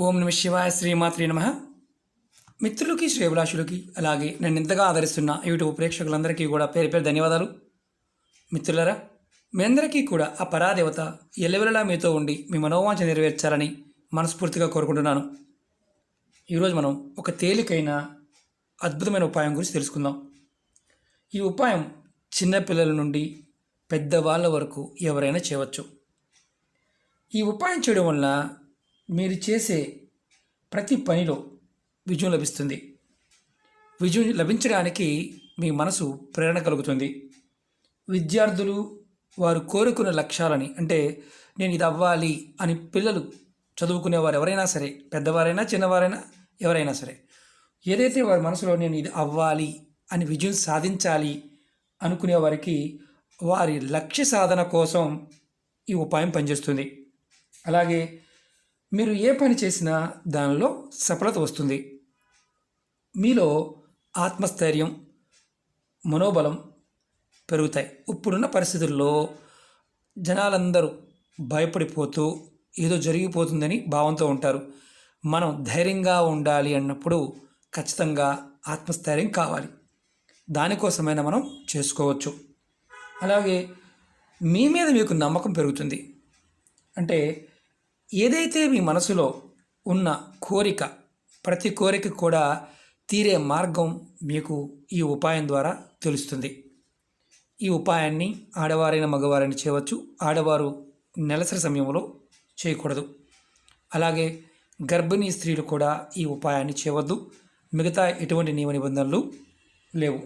ఓం నమ శివాయ శ్రీమాత్రే నమ. మిత్రులకి శ్రేభిలాషులకి అలాగే నన్ను ఇంతగా ఆదరిస్తున్న యూట్యూబ్ ప్రేక్షకులందరికీ కూడా పేరు పేరు ధన్యవాదాలు. మిత్రులరా, మీ అందరికీ కూడా ఆ పరాదేవత ఎల్లవెల్లలా మీతో ఉండి మీ మనోవాంఛ నెరవేర్చాలని మనస్ఫూర్తిగా కోరుకుంటున్నాను. ఈరోజు మనం ఒక తేలికైన అద్భుతమైన ఉపాయం గురించి తెలుసుకుందాం. ఈ ఉపాయం చిన్నపిల్లల నుండి పెద్దవాళ్ళ వరకు ఎవరైనా చేయవచ్చు. ఈ ఉపాయం చేయడం వల్ల మీరు చేసే ప్రతి పనిలో విజయం లభిస్తుంది. విజయం లభించడానికి మీ మనసు ప్రేరణ కలుగుతుంది. విద్యార్థులు వారు కోరుకున్న లక్ష్యాలని, అంటే నేను ఇది అవ్వాలి అని పిల్లలు చదువుకునేవారు ఎవరైనా సరే, పెద్దవారైనా చిన్నవారైనా ఎవరైనా సరే, ఏదైతే వారి మనసులో నేను ఇది అవ్వాలి అని విజయం సాధించాలి అనుకునే వారికి వారి లక్ష్య సాధన కోసం ఈ ఉపాయం పనిచేస్తుంది. అలాగే మీరు ఏ పని చేసినా దానిలో సఫలత వస్తుంది. మీలో ఆత్మస్థైర్యం, మనోబలం పెరుగుతాయి. ఇప్పుడున్న పరిస్థితుల్లో జనాలందరూ భయపడిపోతూ ఏదో జరిగిపోతుందని భావంతో ఉంటారు. మనం ధైర్యంగా ఉండాలి అన్నప్పుడు ఖచ్చితంగా ఆత్మస్థైర్యం కావాలి. దానికోసమైనా మనం చేసుకోవచ్చు. అలాగే మీ మీద మీకు నమ్మకం పెరుగుతుంది. అంటే ఏదైతే మీ మనసులో ఉన్న కోరిక, ప్రతి కోరిక కూడా తీరే మార్గం మీకు ఈ ఉపాయం ద్వారా తెలుస్తుంది. ఈ ఉపాయాన్ని ఆడవారైన మగవారైనా చేయవచ్చు. ఆడవారు నెలసరి సమయంలో చేయకూడదు. అలాగే గర్భిణీ స్త్రీలు కూడా ఈ ఉపాయాన్ని చేయవద్దు. మిగతా ఎటువంటి నియమ నిబంధనలు లేవు.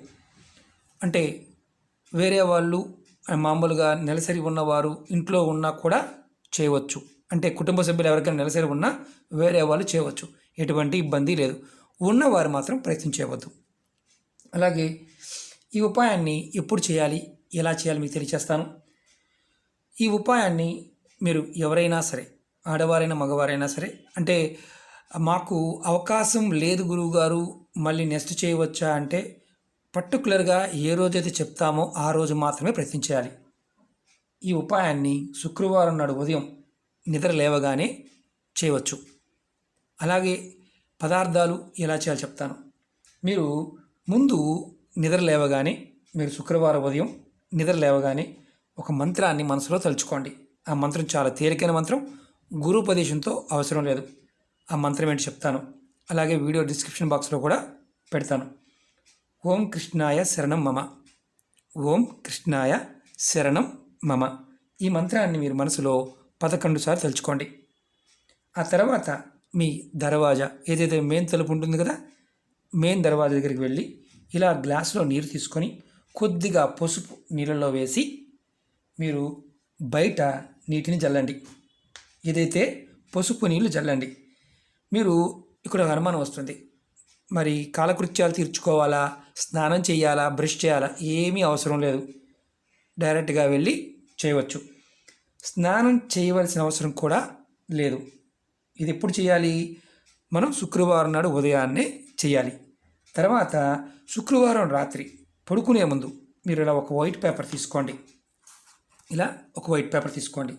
అంటే వేరే వాళ్ళు మామూలుగా నెలసరి ఉన్నవారు ఇంట్లో ఉన్నా కూడా చేయవచ్చు. అంటే కుటుంబ సభ్యులు ఎవరికైనా నెలసరి ఉన్నా వేరే వాళ్ళు చేయవచ్చు. ఎటువంటి ఇబ్బంది లేదు. ఉన్నవారు మాత్రం ప్రయత్నం చేయవద్దు. అలాగే ఈ ఉపాయాన్ని ఎప్పుడు చేయాలి, ఎలా చేయాలి మీకు తెలియచేస్తాను. ఈ ఉపాయాన్ని మీరు ఎవరైనా సరే, ఆడవారైనా మగవారైనా సరే, అంటే మాకు అవకాశం లేదు గురువుగారు మళ్ళీ నెక్స్ట్ చేయవచ్చా అంటే, పర్టికులర్గా ఏ రోజైతే చెప్తామో ఆ రోజు మాత్రమే ప్రయత్నించాలి. ఈ ఉపాయాన్ని శుక్రవారం నాడు ఉదయం నిద్ర లేవగానే చేయవచ్చు. అలాగే పదార్థాలు ఎలా చేయాలో చెప్తాను. మీరు ముందు నిద్ర లేవగానే, మీరు శుక్రవారం ఉదయం నిద్ర లేవగానే ఒక మంత్రాన్ని మనసులో తలుచుకోండి. ఆ మంత్రం చాలా తేలికైన మంత్రం, గురుపదేశంతో అవసరం లేదు. ఆ మంత్రం ఏంటి చెప్తాను. అలాగే వీడియో డిస్క్రిప్షన్ బాక్స్లో కూడా పెడతాను. ఓం కృష్ణాయ శరణం మమ, ఓం కృష్ణాయ శరణం మమ. ఈ మంత్రాన్ని మీరు మనసులో 11 సార్లు తలుచుకోండి. ఆ తర్వాత మీ దర్వాజా, ఏదైతే మెయిన్ తలుపు ఉంటుంది కదా, మెయిన్ దర్వాజా దగ్గరికి వెళ్ళి ఇలా గ్లాసులో నీరు తీసుకొని కొద్దిగా పసుపు నీళ్ళలో వేసి మీరు బయట నీటిని జల్లండి. ఏదైతే పసుపు నీళ్ళు జల్లండి. మీరు ఇక్కడ అనుమానం వస్తుంది, మరి కాలకృత్యాలు తీర్చుకోవాలా, స్నానం చేయాలా, బ్రష్ చేయాలా? ఏమీ అవసరం లేదు. డైరెక్ట్గా వెళ్ళి చేయవచ్చు. స్నానం చేయవలసిన అవసరం కూడా లేదు. ఇది ఎప్పుడు చేయాలి? మనం శుక్రవారం నాడు ఉదయాన్నే చేయాలి. తర్వాత శుక్రవారం రాత్రి పడుకునే ముందు మీరు ఇలా ఒక వైట్ పేపర్ తీసుకోండి. ఇలా ఒక వైట్ పేపర్ తీసుకోండి.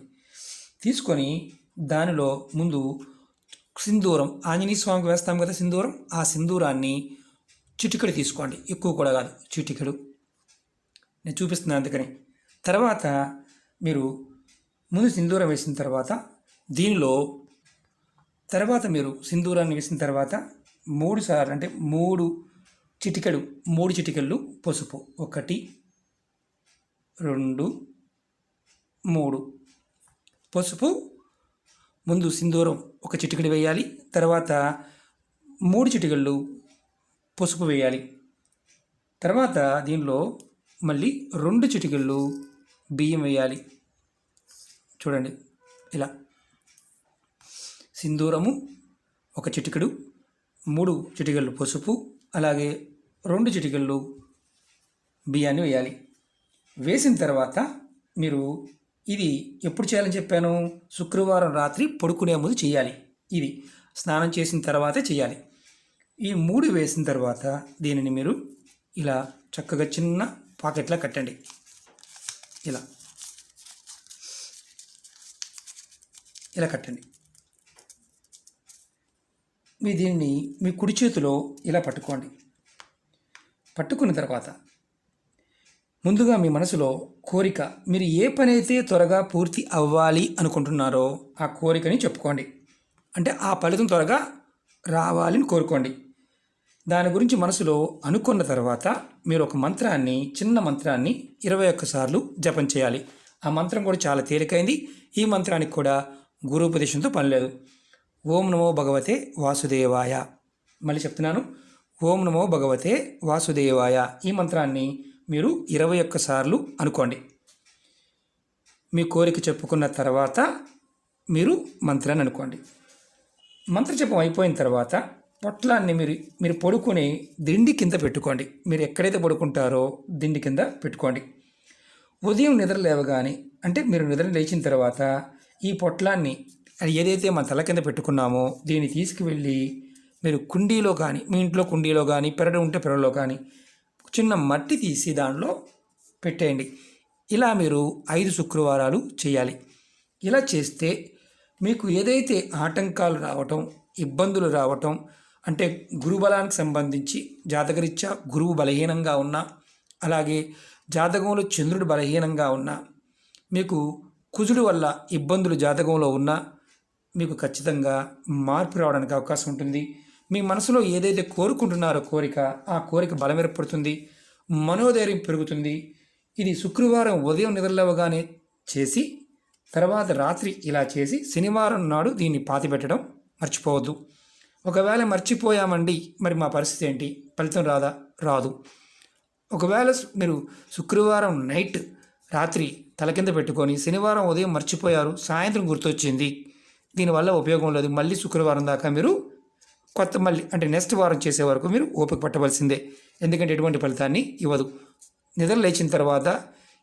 తీసుకొని దానిలో ముందు సింధూరం, ఆంజనేయ స్వామికి వేస్తాం కదా సింధూరం, ఆ సింధూరాన్ని చిటికెడు తీసుకోండి. ఎక్కువ కూడా కాదు, చిటికెడు. నేను చూపిస్తున్నాను అందుకని. తర్వాత మీరు ముందు సింధూరం వేసిన తర్వాత దీనిలో తర్వాత మీరు సింధూరాన్ని వేసిన తర్వాత 3 సార్లు, అంటే 3 చిటికెళ్ళు పసుపు, 1 2 3 పసుపు. ముందు సింధూరం ఒక చిటికెడు వేయాలి. తర్వాత 3 చిటికెళ్ళు పసుపు వేయాలి. తర్వాత దీనిలో మళ్ళీ 2 చిటికెళ్ళు బియ్యం వేయాలి. చూడండి, ఇలా సింధూరము 1 చిటికెడు, 3 చిటికెళ్ళు పసుపు, అలాగే 2 చిటికెళ్ళు బియ్యాన్ని వేయాలి. వేసిన తర్వాత మీరు ఇది ఎప్పుడు చేయాలని చెప్పాను? శుక్రవారం రాత్రి పడుకునే ముందు చేయాలి. ఇది స్నానం చేసిన తర్వాతే చేయాలి. ఈ 3 వేసిన తర్వాత దీనిని మీరు ఇలా చక్కగా చిన్న పాకెట్లా కట్టండి. ఇలా కట్టండి. దీన్ని మీ కుడి చేతిలో ఇలా పట్టుకోండి. పట్టుకున్న తర్వాత ముందుగా మీ మనసులో కోరిక, మీరు ఏ పని అయితే త్వరగా పూర్తి అవ్వాలి అనుకుంటున్నారో ఆ కోరికని చెప్పుకోండి. అంటే ఆ ఫలితం త్వరగా రావాలని కోరుకోండి. దాని గురించి మనసులో అనుకున్న తర్వాత మీరు ఒక మంత్రాన్ని, చిన్న మంత్రాన్ని 21 సార్లు జపం చేయాలి. ఆ మంత్రం కూడా చాలా తేలికైంది. ఈ మంత్రానికి కూడా గురూపదేశంతో పని లేదు. ఓం నమో భగవతే వాసుదేవాయ. మళ్ళీ చెప్తున్నాను, ఓం నమో భగవతే వాసుదేవాయ. ఈ మంత్రాన్ని మీరు 21 సార్లు అనుకోండి. మీ కోరిక చెప్పుకున్న తర్వాత మీరు మంత్రాన్ని అనుకోండి. మంత్రజపం అయిపోయిన తర్వాత పొట్లాన్ని మీరు పడుకునే దిండి కింద పెట్టుకోండి. మీరు ఎక్కడైతే పడుకుంటారో దిండి కింద పెట్టుకోండి. ఉదయం నిద్ర లేవగానే, అంటే మీరు నిద్ర లేచిన తర్వాత ఈ పొట్లాన్ని ఏదైతే మన తల కింద పెట్టుకున్నామో దీన్ని తీసుకువెళ్ళి మీరు కుండీలో కానీ, మీ ఇంట్లో కుండీలో కానీ, పెరడు ఉంటే పెరడులో కానీ చిన్న మట్టి తీసి దానిలో పెట్టేయండి. ఇలా మీరు 5 శుక్రవారాలు చేయాలి. ఇలా చేస్తే మీకు ఏదైతే ఆటంకాలు రావటం, ఇబ్బందులు రావటం, అంటే గురుబలానికి సంబంధించి జాతకరీత్యా గురువు బలహీనంగా ఉన్నా, అలాగే జాతకంలో చంద్రుడు బలహీనంగా ఉన్నా, మీకు కుజుడు వల్ల ఇబ్బందులు జాతకంలో ఉన్నా మీకు ఖచ్చితంగా మార్పు రావడానికి అవకాశం ఉంటుంది. మీ మనసులో ఏదైతే కోరుకుంటున్నారో కోరిక, ఆ కోరిక బలం ఏర్పడుతుంది, మనోధైర్యం పెరుగుతుంది. ఇది శుక్రవారం ఉదయం నిద్రలేవగానే చేసి తర్వాత రాత్రి ఇలా చేసి శనివారం నాడు దీన్ని పాతిపెట్టడం మర్చిపోవద్దు. ఒకవేళ మర్చిపోయామండి, మరి మా పరిస్థితి ఏంటి? ఫలితం రాదా? రాదు. ఒకవేళ మీరు శుక్రవారం నైట్ రాత్రి తల కింద పెట్టుకొని శనివారం ఉదయం మర్చిపోయారు, సాయంత్రం గుర్తొచ్చింది, దీనివల్ల ఉపయోగం లేదు. మళ్ళీ శుక్రవారం దాకా మీరు మళ్ళీ అంటే నెక్స్ట్ వారం చేసే వరకు మీరు ఓపిక పట్టవలసిందే. ఎందుకంటే ఎటువంటి ఫలితాన్ని ఇవ్వదు. నిద్ర లేచిన తర్వాత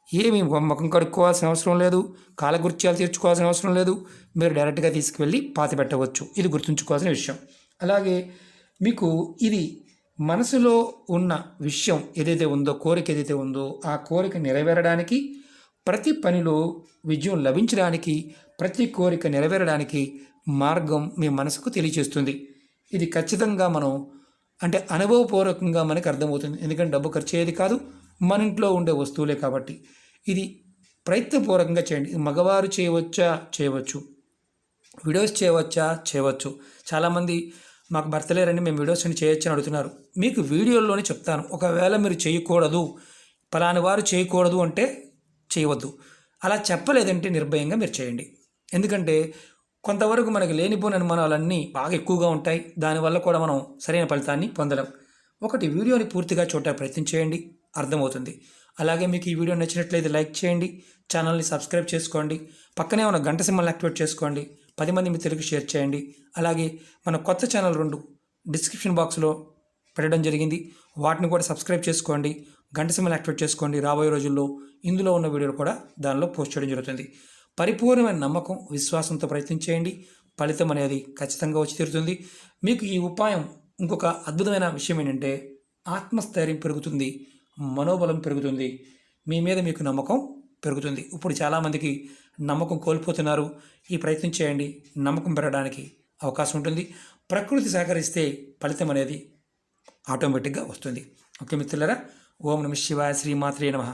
ఏమి ముఖం కడుక్కోవాల్సిన అవసరం లేదు, కాలకృత్యాలు తీర్చుకోవాల్సిన అవసరం లేదు. మీరు డైరెక్ట్గా తీసుకువెళ్ళి పాతి పెట్టవచ్చు. ఇది గుర్తుంచుకోవాల్సిన విషయం. అలాగే మీకు ఇది మనసులో ఉన్న విషయం ఏదైతే ఉందో, కోరిక ఏదైతే ఉందో, ఆ కోరిక నెరవేరడానికి, ప్రతి పనిలో విజయం లభించడానికి, ప్రతి కోరిక నెరవేరడానికి మార్గం మీ మనసుకు తెలియచేస్తుంది. ఇది ఖచ్చితంగా మనం అంటే అనుభవపూర్వకంగా మనకు అర్థమవుతుంది. ఎందుకంటే డబ్బు ఖర్చు అయ్యేది కాదు, మన ఇంట్లో ఉండే వస్తువులే కాబట్టి ఇది ప్రయత్నపూర్వకంగా చేయండి. మగవారు చేయవచ్చా? చేయవచ్చు. వీడియోస్ చేయవచ్చా? చేయవచ్చు. చాలామంది మాకు భర్త లేరని మేము వీడియోస్ అని చేయొచ్చు అని అడుగుతున్నారు. మీకు వీడియోల్లోనే చెప్తాను. ఒకవేళ మీరు చేయకూడదు, పలాని వారు చేయకూడదు అంటే చేయవద్దు. అలా చెప్పలేదంటే నిర్భయంగా మీరు చేయండి. ఎందుకంటే కొంతవరకు మనకి లేనిపోయిన అనుమానాలన్నీ బాగా ఎక్కువగా ఉంటాయి. దానివల్ల కూడా మనం సరైన ఫలితాన్ని పొందలేం. ఒకటి, వీడియోని పూర్తిగా చూడటానికి ప్రయత్నం చేయండి, అర్థమవుతుంది. అలాగే మీకు ఈ వీడియో నచ్చినట్లయితే లైక్ చేయండి, ఛానల్ని సబ్స్క్రైబ్ చేసుకోండి, పక్కనే ఉన్న గంట సింబల్ని యాక్టివేట్ చేసుకోండి, 10 మంది మిత్రులకు షేర్ చేయండి. అలాగే మన కొత్త ఛానల్ 2 డిస్క్రిప్షన్ బాక్స్లో పెట్టడం జరిగింది, వాటిని కూడా సబ్స్క్రైబ్ చేసుకోండి, గంట సింబల్ యాక్టివేట్ చేసుకోండి. రాబోయే రోజుల్లో ఇందులో ఉన్న వీడియోలు కూడా దానిలో పోస్ట్ చేయడం జరుగుతుంది. పరిపూర్ణమైన నమ్మకం, విశ్వాసంతో ప్రయత్నం చేయండి. ఫలితం అనేది ఖచ్చితంగా వచ్చి తీరుతుంది. మీకు ఈ ఉపాయం ఇంకొక అద్భుతమైన విషయం ఏంటంటే ఆత్మస్థైర్యం పెరుగుతుంది, మనోబలం పెరుగుతుంది, మీ మీద మీకు నమ్మకం పెరుగుతుంది. ఇప్పుడు చాలామందికి నమ్మకం కోల్పోతున్నారు. ఈ ప్రయత్నం చేయండి, నమ్మకం పెరగడానికి అవకాశం ఉంటుంది. ప్రకృతి సహకరిస్తే ఫలితం అనేది ఆటోమేటిక్గా వస్తుంది. ఓకే మిత్రులారా, ఓం నమః శివాయ, శ్రీమాత్రే నమః.